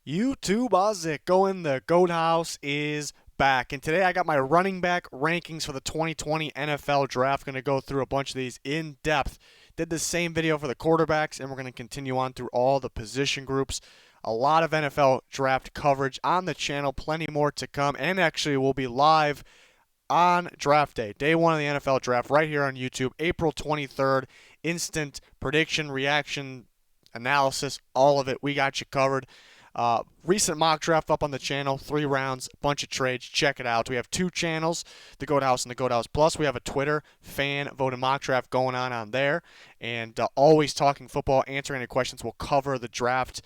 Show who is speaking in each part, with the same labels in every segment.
Speaker 1: YouTube, how's it going? The Goat House is back. And today I got my running back rankings for the 2020 NFL Draft. Going to go through a bunch of these in depth. Did the same video for the quarterbacks, and we're going to continue on through all the position groups. A lot of NFL Draft coverage on the channel, plenty more to come, and actually we'll be live on draft day, day one of the NFL Draft, right here on YouTube, April 23rd. Instant prediction, reaction, analysis, all of it. We got you covered. Recent mock draft up on the channel, 3 rounds, bunch of trades. Check it out. We have 2 channels, the Goat House and the Goat House Plus. We have a Twitter fan voted mock draft going on there, and always talking football, answering any questions. We'll cover the draft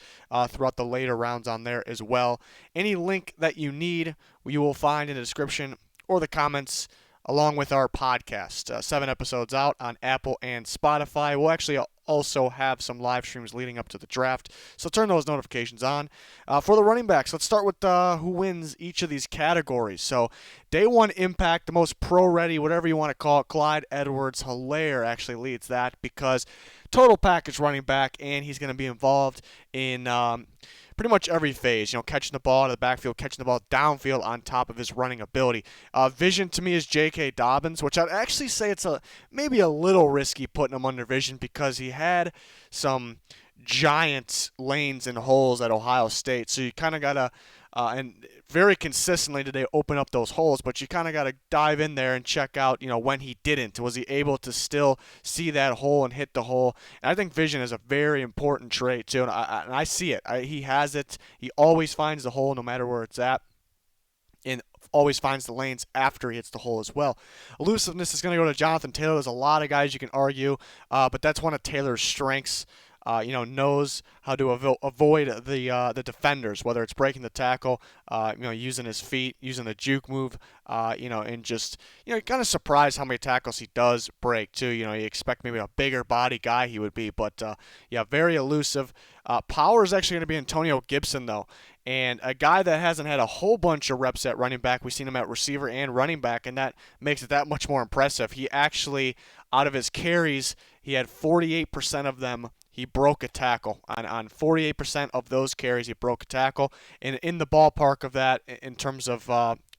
Speaker 1: throughout the later rounds on there as well. Any link that you need, you will find in the description or the comments, along with our podcast. 7 episodes out on Apple and Spotify. We'll actually also have some live streams leading up to the draft, so turn those notifications on. For the running backs, let's start with who wins each of these categories. So day one impact, the most pro-ready, whatever you want to call it, Clyde Edwards-HELAIRE actually leads that because total package running back, and he's going to be involved in pretty much every phase, catching the ball out of the backfield, catching the ball downfield on top of his running ability. Vision to me is J.K. Dobbins, which I'd actually say it's maybe a little risky putting him under vision because he had some giant lanes and holes at Ohio State. So you kind of got to, and very consistently did they open up those holes, but you kind of got to dive in there and check out, when he didn't. Was he able to still see that hole and hit the hole? And I think vision is a very important trait, too, and I see it. He has it. He always finds the hole no matter where it's at, and always finds the lanes after he hits the hole as well. Elusiveness is going to go to Jonathan Taylor. There's a lot of guys you can argue, but that's one of Taylor's strengths. Knows how to avoid the defenders, whether it's breaking the tackle, using his feet, using the juke move, and just, kind of surprised how many tackles he does break, too. You expect maybe a bigger body guy he would be, but, very elusive. Power is actually going to be Antonio Gibson, though, and a guy that hasn't had a whole bunch of reps at running back. We've seen him at receiver and running back, and that makes it that much more impressive. He actually, out of his carries, he had 48% of them he broke a tackle. On 48% of those carries, he broke a tackle. And in the ballpark of that, in terms of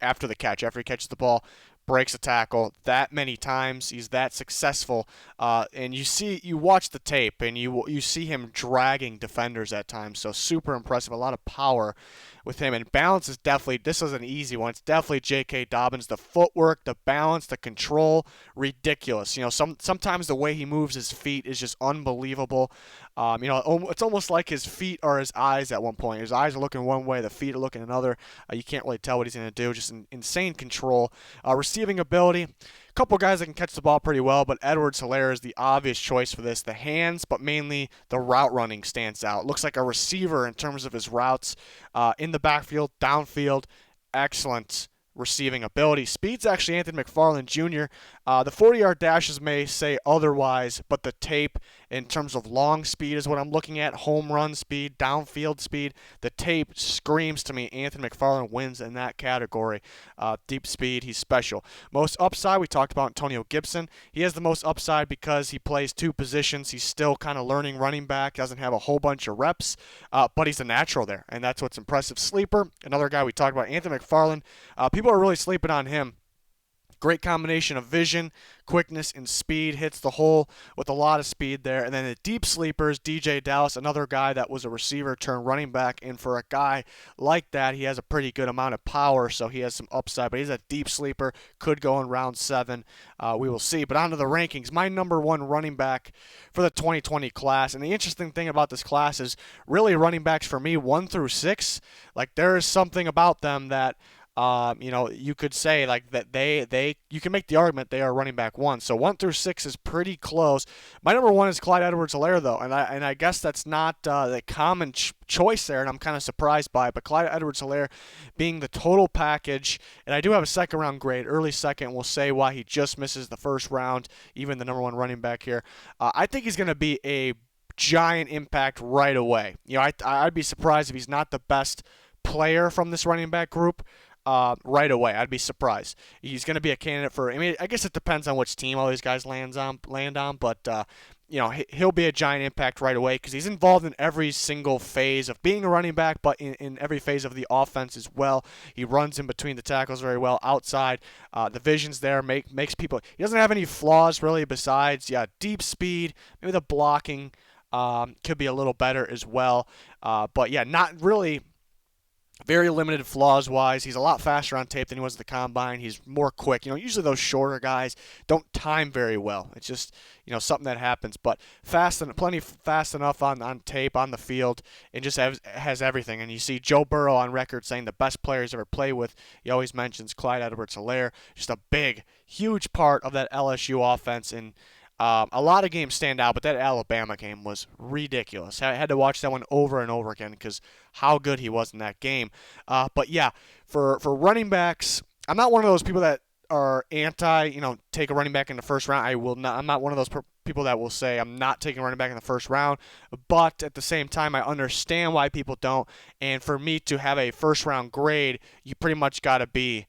Speaker 1: after the catch, after he catches the ball, breaks a tackle that many times, he's that successful, and you watch the tape, and you see him dragging defenders at times, so super impressive, a lot of power with him, and balance is definitely, this is an easy one, it's definitely J.K. Dobbins. The footwork, the balance, the control, ridiculous. Sometimes the way he moves his feet is just unbelievable. It's almost like his feet are his eyes at one point. His eyes are looking one way, the feet are looking another. You can't really tell what he's going to do. Just insane control. Receiving ability, a couple guys that can catch the ball pretty well, but Edwards-HELAIRE is the obvious choice for this. The hands, but mainly the route running stands out. Looks like a receiver in terms of his routes in the backfield, downfield. Excellent receiving ability. Speed's actually Anthony McFarland Jr. The 40-yard dashes may say otherwise, but the tape in terms of long speed is what I'm looking at. Home run speed, downfield speed. The tape screams to me Anthony McFarland wins in that category. Deep speed, he's special. Most upside, we talked about Antonio Gibson. He has the most upside because he plays 2 positions. He's still kind of learning running back, doesn't have a whole bunch of reps, but he's a natural there, and that's what's impressive. Sleeper, another guy we talked about, Anthony McFarland. People are really sleeping on him. Great combination of vision, quickness, and speed. Hits the hole with a lot of speed there. And then the deep sleepers, DJ Dallas, another guy that was a receiver turned running back. And for a guy like that, he has a pretty good amount of power, so he has some upside. But he's a deep sleeper. Could go in round 7. We will see. But on to the rankings. My number 1 running back for the 2020 class. And the interesting thing about this class is really running backs for me, 1 through 6. Like, there is something about them that you could say like that you can make the argument they are running back 1. So 1 through 6 is pretty close. My number 1 is Clyde Edwards-HELAIRE, though, and I guess that's not the common choice there, and I'm kind of surprised by it. But Clyde Edwards-HELAIRE being the total package, and I do have a second round grade, early second. We'll say why he just misses the first round, even the number 1 running back here. I think he's going to be a giant impact right away. I'd be surprised if he's not the best player from this running back group. Right away. I'd be surprised. He's going to be a candidate for, I guess it depends on which team all these guys land on, but he'll be a giant impact right away because he's involved in every single phase of being a running back, but in every phase of the offense as well. He runs in between the tackles very well outside. The vision's there, makes people. He doesn't have any flaws really besides, deep speed. Maybe the blocking could be a little better as well. But yeah, not really. Very limited flaws-wise. He's a lot faster on tape than he was at the combine. He's more quick. Usually those shorter guys don't time very well. It's just, something that happens. But plenty fast enough on tape, on the field, and just has everything. And you see Joe Burrow on record saying the best player he's ever played with. He always mentions Clyde Edwards-HELAIRE. Just a big, huge part of that LSU offense. And a lot of games stand out, but that Alabama game was ridiculous. I had to watch that one over and over again because how good he was in that game. But yeah, for running backs, I'm not one of those people that are anti, take a running back in the first round. I'm not one of those people that will say I'm not taking a running back in the first round. But at the same time, I understand why people don't. And for me to have a first round grade, you pretty much got to be,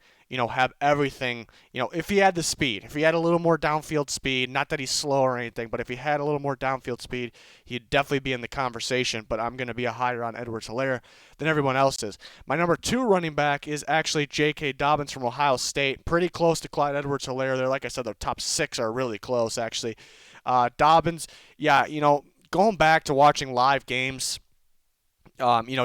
Speaker 1: have everything. If he had the speed, if he had a little more downfield speed, not that he's slow or anything, but if he had a little more downfield speed, he'd definitely be in the conversation. But I'm going to be a higher on Edwards-HELAIRE than everyone else is. My number 2 running back is actually J.K. Dobbins from Ohio State. Pretty close to Clyde Edwards-HELAIRE there. Like I said, the top 6 are really close, actually. Dobbins, going back to watching live games,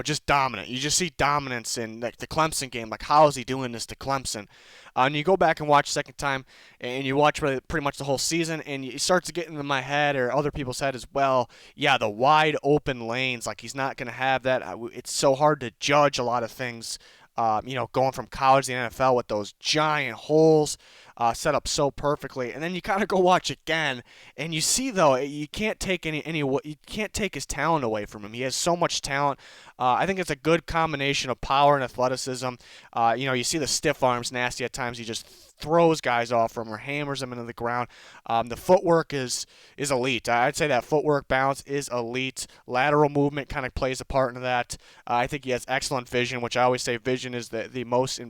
Speaker 1: just dominant. You just see dominance in the Clemson game. Like, how is he doing this to Clemson? And you go back and watch second time, and you watch pretty much the whole season, and it starts to get into my head or other people's head as well. Yeah, the wide open lanes. Like, he's not going to have that. It's so hard to judge a lot of things. Going from college to the NFL with those giant holes set up so perfectly, and then you kind of go watch again, and you see though you can't take you can't take his talent away from him. He has so much talent. I think it's a good combination of power and athleticism. You see the stiff arms nasty at times. He just throws guys off from or hammers them into the ground. The footwork is elite. I'd say that footwork balance is elite. Lateral movement kind of plays a part in that. I think he has excellent vision, which I always say vision is the most.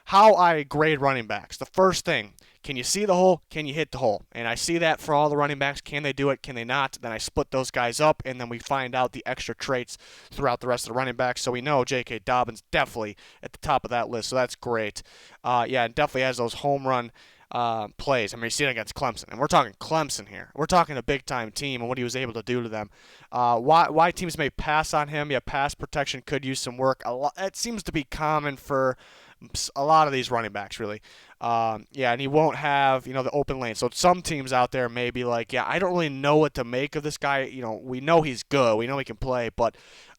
Speaker 1: How I grade running backs. The first thing, can you see the hole? Can you hit the hole? And I see that for all the running backs. Can they do it? Can they not? Then I split those guys up, and then we find out the extra traits throughout the rest of the running backs. So we know J.K. Dobbins definitely at the top of that list, so that's great. And definitely has those home run plays. I mean, you see it against Clemson, and we're talking Clemson here. We're talking a big-time team and what he was able to do to them. Why teams may pass on him? Yeah, pass protection could use some work. It seems to be common for a lot of these running backs, really. And he won't have, the open lane. So some teams out there may be like, I don't really know what to make of this guy. We know he's good. We know he can play, but,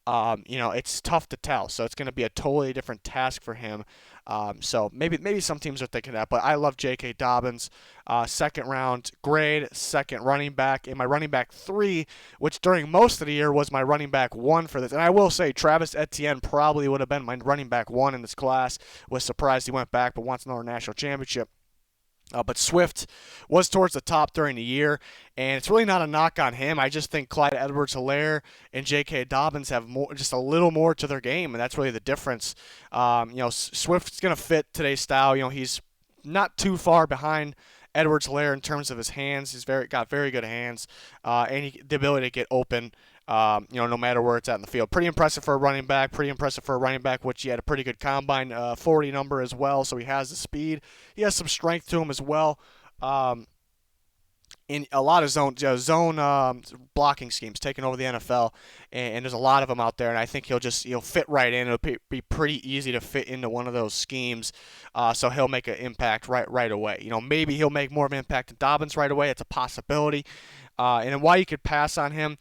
Speaker 1: it's tough to tell. So it's going to be a totally different task for him. So maybe some teams are thinking that, but I love J.K. Dobbins. Second round grade, second running back, and my running back 3, which during most of the year was my running back 1 for this. And I will say Travis Etienne probably would have been my running back 1 in this class. Was surprised he went back, but wants another national championship. But Swift was towards the top during the year, and it's really not a knock on him. I just think Clyde Edwards-HELAIRE and J.K. Dobbins have just a little more to their game, and that's really the difference. Swift's going to fit today's style. He's not too far behind Edwards-HELAIRE in terms of his hands. He's got very good hands, and the ability to get open. No matter where it's at in the field. Pretty impressive for a running back. Which he had a pretty good combine 40 number as well, so he has the speed. He has some strength to him as well. In a lot of zone blocking schemes taking over the NFL, and there's a lot of them out there, and I think he'll fit right in. It'll be pretty easy to fit into one of those schemes, so he'll make an impact right away. Maybe he'll make more of an impact than Dobbins right away. It's a possibility. And then why you could pass on him.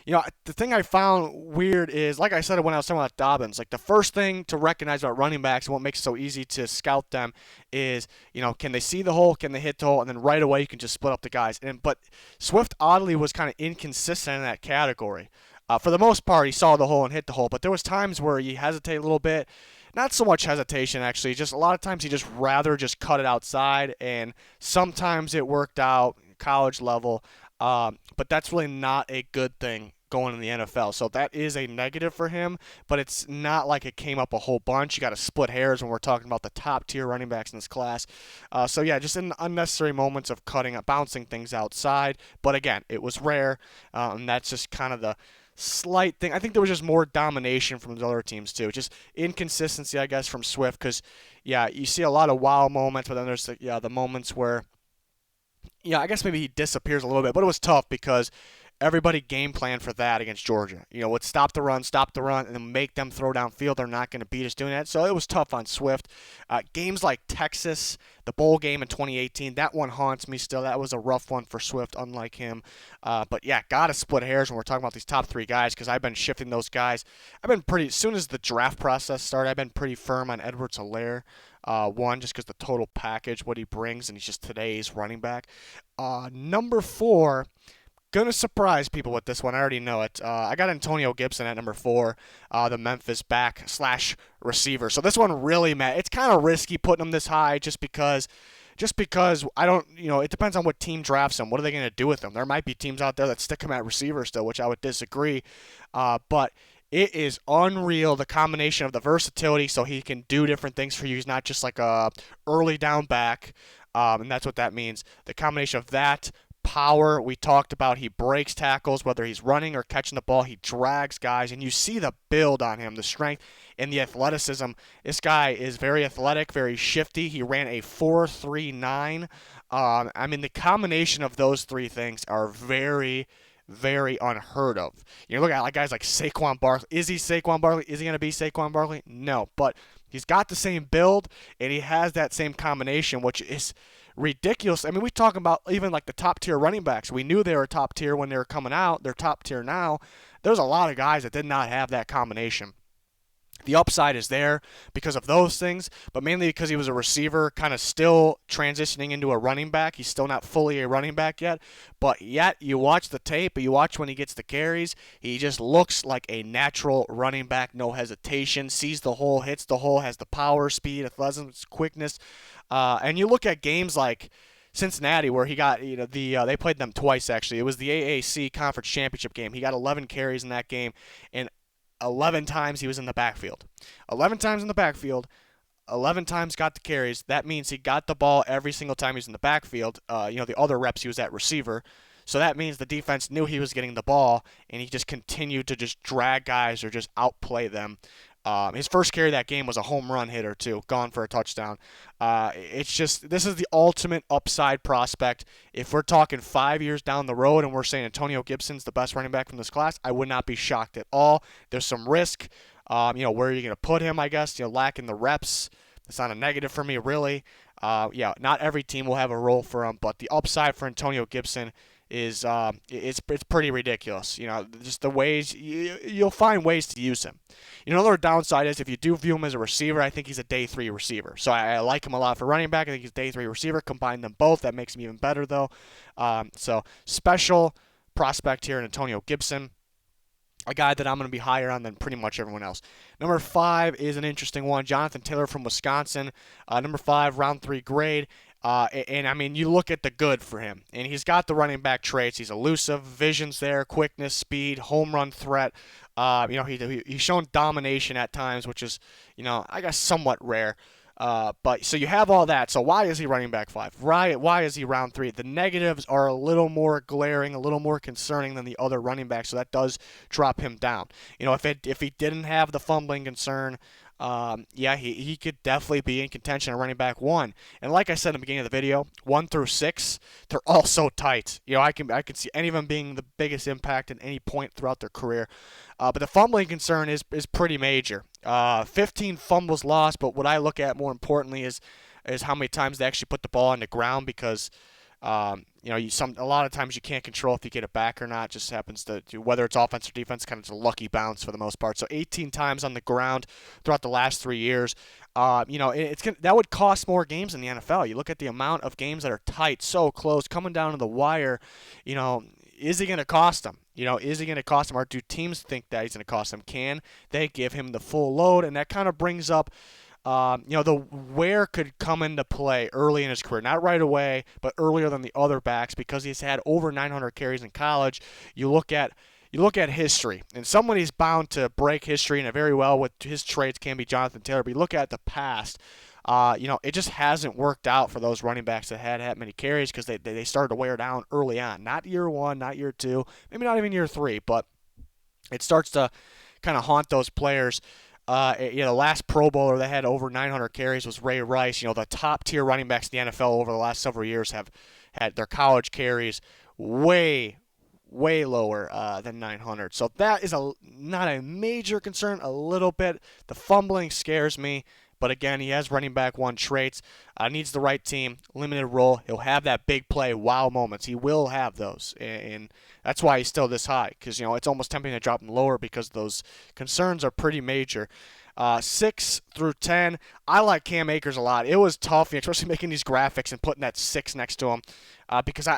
Speaker 1: The thing I found weird is, like I said when I was talking about Dobbins, like the first thing to recognize about running backs and what makes it so easy to scout them is, can they see the hole, can they hit the hole, and then right away you can just split up the guys. But Swift oddly was kind of inconsistent in that category. For the most part, he saw the hole and hit the hole, but there was times where he hesitated a little bit. Not so much hesitation, actually. Just a lot of times he just rather just cut it outside, and sometimes it worked out college level. But that's really not a good thing going in the NFL. So that is a negative for him, but it's not like it came up a whole bunch. You got to split hairs when we're talking about the top tier running backs in this class. So yeah, just in unnecessary moments of cutting up, bouncing things outside. But again, it was rare, and that's just kind of the slight thing. I think there was just more domination from the other teams too. Just inconsistency, I guess, from Swift. Because yeah, you see a lot of wow moments, but then there's the moments where I guess maybe he disappears a little bit. But it was tough because everybody game planned for that against Georgia. Would stop the run, and then make them throw downfield. They're not going to beat us doing that. So it was tough on Swift. Games like Texas, the bowl game in 2018, that one haunts me still. That was a rough one for Swift, unlike him. But yeah, got to split hairs when we're talking about these top three guys because I've been shifting those guys. As soon as the draft process started, I've been pretty firm on Edwards-Helaire. One, just because the total package, what he brings, and he's just today's running back. Number 4, going to surprise people with this one. I already know it. I got Antonio Gibson at number 4, the Memphis back / receiver. So this one really, it's kind of risky putting him this high just because I don't, it depends on what team drafts him. What are they going to do with him? There might be teams out there that stick him at receiver still, which I would disagree. But it is unreal, the combination of the versatility, so he can do different things for you. He's not just like a early down back, and that's what that means. The combination of that, power, we talked about, he breaks tackles, whether he's running or catching the ball, he drags guys, and you see the build on him, the strength and the athleticism. This guy is very athletic, very shifty. He ran a 4.39. The combination of those three things are very, very unheard of. You look at guys like Saquon Barkley. Is he Saquon Barkley? Is he going to be Saquon Barkley? No, but he's got the same build, and he has that same combination, which is ridiculous. We talk about even like the top tier running backs. We knew they were top tier when they were coming out. They're top tier now. There's a lot of guys that did not have that combination. The upside is there because of those things, but mainly because he was a receiver, kind of still transitioning into a running back. He's still not fully a running back yet, but yet you watch the tape, you watch when he gets the carries, he just looks like a natural running back, no hesitation, sees the hole, hits the hole, has the power, speed, athleticism, quickness. And you look at games like Cincinnati, where he got, they played them twice actually. It was the AAC Conference Championship game. He got 11 carries in that game, and 11 times he was in the backfield. 11 times in the backfield, 11 times got the carries. That means he got the ball every single time he was in the backfield. The other reps he was at receiver. So that means the defense knew he was getting the ball, and he just continued to just drag guys or just outplay them. His first carry of that game was a home run hitter too, gone for a touchdown. This is the ultimate upside prospect. If we're talking 5 years down the road and we're saying Antonio Gibson's the best running back from this class, I would not be shocked at all. There's some risk. Where are you going to put him, I guess, lacking the reps. It's not a negative for me, really. Not every team will have a role for him, but the upside for Antonio Gibson is it's pretty ridiculous. Just the ways you'll find ways to use him. Another downside is if you do view him as a receiver, I think he's a day 3 receiver. So I like him a lot for running back. I think he's a day 3 receiver. Combine them both, that makes him even better though. So special prospect here in Antonio Gibson. A guy that I'm going to be higher on than pretty much everyone else. Number 5 is an interesting one. Jonathan Taylor from Wisconsin. Number 5, round 3 grade. You look at the good for him. And he's got the running back traits. He's elusive, vision's there, quickness, speed, home run threat. He's shown domination at times, which is, I guess somewhat rare. But so you have all that. So why is he running back 5? Why is he round 3? The negatives are a little more glaring, a little more concerning than the other running backs. So that does drop him down. If he didn't have the fumbling concern, he could definitely be in contention at running back 1. And like I said in the beginning of the video, 1 through 6, they're all so tight. I can see any of them being the biggest impact at any point throughout their career. But the fumbling concern is pretty major. 15 fumbles lost, but what I look at more importantly is how many times they actually put the ball on the ground because a lot of times you can't control if you get it back or not. It just happens to whether it's offense or defense, kind of just a lucky bounce for the most part. So 18 times on the ground throughout the last 3 years. That would cost more games in the NFL. You look at the amount of games that are tight, so close, coming down to the wire. Is he going to cost them? Is he going to cost them, or do teams think that he's going to cost them? Can they give him the full load? And that kind of brings up the where could come into play early in his career. Not right away, but earlier than the other backs because he's had over 900 carries in college. You look at you look at history, and somebody's bound to break history, and very well with his trades can be Jonathan Taylor. But you look at the past, it just hasn't worked out for those running backs that had that many carries because they started to wear down early on. Not year one, not year two, maybe not even year three, but it starts to kind of haunt those players. The last Pro Bowler that had over 900 carries was Ray Rice. The top tier running backs in the NFL over the last several years have had their college carries way lower than 900. So that is not a major concern. A little bit. The fumbling scares me. But again, he has running back one traits. Needs the right team, limited role. He'll have that big play, wow moments. He will have those, and that's why he's still this high. Because it's almost tempting to drop him lower because those concerns are pretty major. 6 through 10, I like Cam Akers a lot. It was tough, especially making these graphics and putting that 6 next to him, because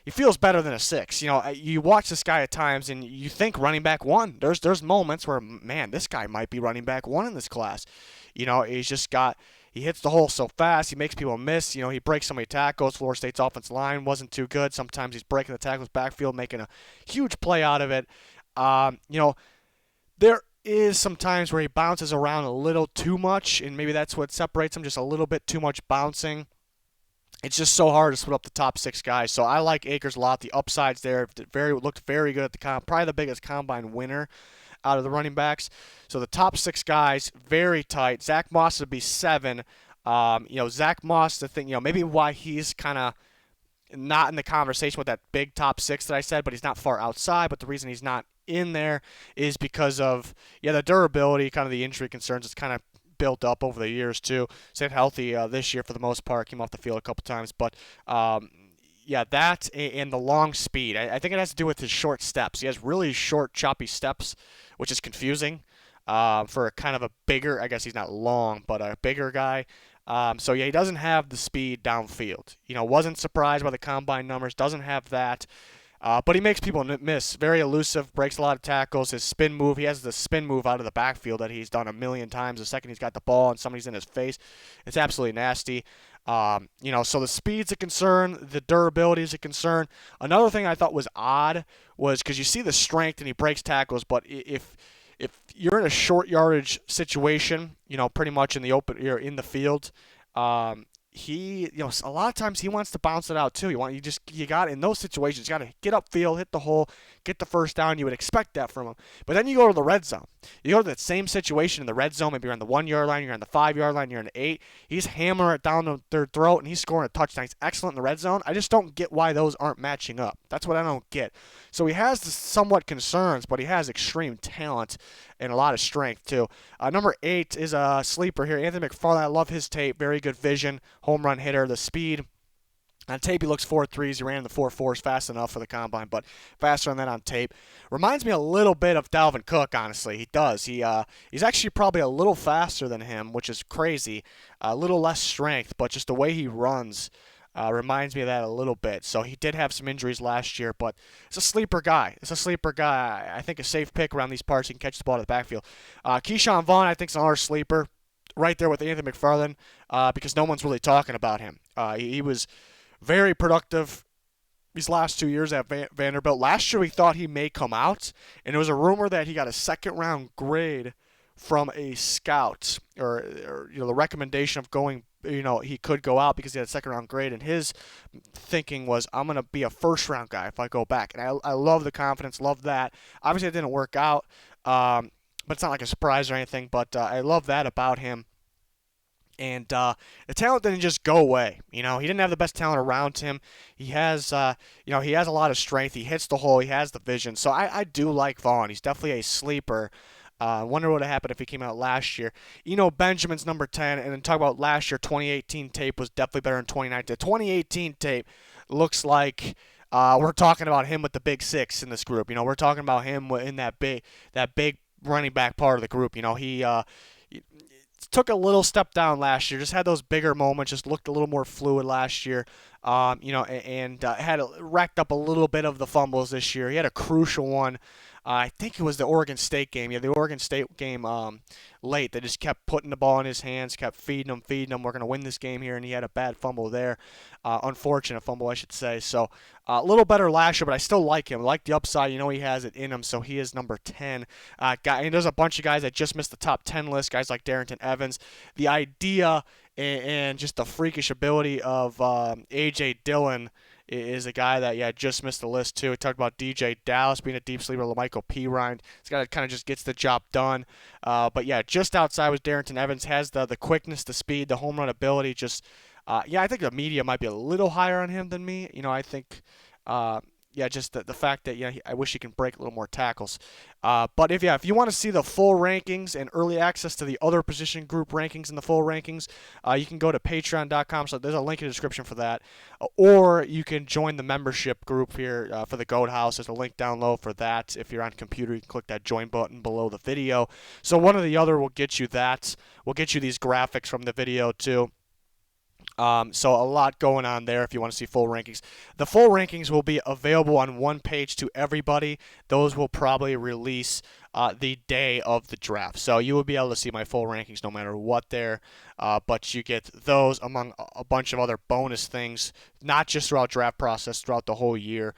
Speaker 1: he feels better than a 6. You watch this guy at times and you think running back one. There's moments where, man, this guy might be running back one in this class. He hits the hole so fast. He makes people miss. He breaks so many tackles. Florida State's offensive line wasn't too good. Sometimes he's breaking the tackles backfield, making a huge play out of it. There is some times where he bounces around a little too much, and maybe that's what separates him, just a little bit too much bouncing. It's just so hard to split up the top 6 guys. So I like Akers a lot. The upsides there looked very good at the probably the biggest combine winner out of the running backs. So the top 6 guys, very tight. Zach Moss would be 7. Zach Moss, the thing, maybe why he's kind of not in the conversation with that big top 6 that I said, but he's not far outside. But the reason he's not in there is because of, the durability, kind of the injury concerns. It's kind of built up over the years, too. Stayed healthy this year for the most part. Came off the field a couple times. But, that and the long speed. I think it has to do with his short steps. He has really short, choppy steps, which is confusing for kind of a bigger, I guess he's not long, but a bigger guy. He doesn't have the speed downfield. Wasn't surprised by the combine numbers, doesn't have that. But he makes people miss. Very elusive, breaks a lot of tackles. His spin move, he has the spin move out of the backfield that he's done a million times. The second he's got the ball and somebody's in his face, it's absolutely nasty. So the speed's a concern, the durability is a concern. Another thing I thought was odd was because you see the strength and he breaks tackles, but if you're in a short yardage situation, pretty much in the open, you're in the field, he, a lot of times he wants to bounce it out too. You got in those situations, you got to get upfield, hit the hole, get the first down. You would expect that from him. But then you go to the red zone. You go to that same situation in the red zone. Maybe you're on the 1 yard line, you're on the 5 yard line, you're on the 8. He's hammering it down their throat and he's scoring a touchdown. He's excellent in the red zone. I just don't get why those aren't matching up. That's what I don't get. So he has somewhat concerns, but he has extreme talent and a lot of strength too. Number 8 is a sleeper here. Anthony McFarland. I love his tape. Very good vision. Home run hitter. The speed. On tape, he looks 4.3s. He ran the 4.4s fast enough for the combine, but faster than that on tape. Reminds me a little bit of Dalvin Cook, honestly. He does. He's actually probably a little faster than him, which is crazy. A little less strength, but just the way he runs reminds me of that a little bit. So he did have some injuries last year, but it's a sleeper guy. I think a safe pick around these parts. He can catch the ball in the backfield. Keyshawn Vaughn, I think, is another sleeper right there with Anthony McFarland because no one's really talking about him. He was very productive these last 2 years at Vanderbilt. Last year we thought he may come out, and there was a rumor that he got a second-round grade from a scout or the recommendation of going, he could go out because he had a second-round grade, and his thinking was, I'm going to be a first-round guy if I go back. And I love the confidence, love that. Obviously it didn't work out, but it's not like a surprise or anything, but I love that about him. And the talent didn't just go away. He didn't have the best talent around him. He has, he has a lot of strength. He hits the hole. He has the vision. So I do like Vaughn. He's definitely a sleeper. I wonder what would have happened if he came out last year. Benjamin's number 10, and then talk about last year, 2018 tape was definitely better than 2019. The 2018 tape looks like we're talking about him with the big 6 in this group. We're talking about him in that big running back part of the group. He took a little step down last year, just had those bigger moments, just looked a little more fluid last year, and had racked up a little bit of the fumbles this year. He had a crucial one I think it was the Oregon State game. Yeah, the Oregon State game late. They just kept putting the ball in his hands, kept feeding him. We're going to win this game here, and he had a bad fumble there. Unfortunate fumble, I should say. So a little better last year, but I still like him. I like the upside. He has it in him, so he is number 10. And there's a bunch of guys that just missed the top 10 list, guys like Darrington Evans. The idea and just the freakish ability of A.J. Dillon is a guy that, just missed the list too. We talked about DJ Dallas being a deep sleeper, LaMichael Pirine. This guy that kind of just gets the job done. But just outside was Darrington Evans. Has the quickness, the speed, the home run ability. Just, I think the media might be a little higher on him than me. I think, just the fact that, I wish he can break a little more tackles. But if you want to see the full rankings and early access to the other position group rankings and the full rankings, you can go to patreon.com. So there's a link in the description for that. Or you can join the membership group here for the Goat House. There's a link down low for that. If you're on computer, you can click that join button below the video. So one or the other will get you that. We'll get you these graphics from the video too. So a lot going on there if you want to see full rankings. The full rankings will be available on one page to everybody. Those will probably release the day of the draft. So you will be able to see my full rankings no matter what there. But you get those among a bunch of other bonus things, not just throughout draft process, throughout the whole year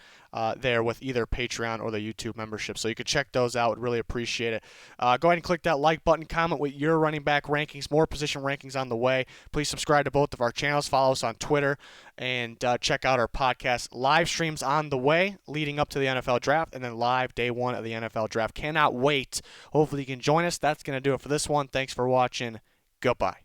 Speaker 1: there with either Patreon or the YouTube membership. So you can check those out. Really appreciate it. Go ahead and click that like button. Comment with your running back rankings. More position rankings on the way. Please subscribe to both of our channels. Follow us on Twitter. And check out our podcast live streams on the way leading up to the NFL draft, and then live day one of the NFL draft. Cannot wait. Hopefully you can join us. That's going to do it for this one. Thanks for watching. Goodbye.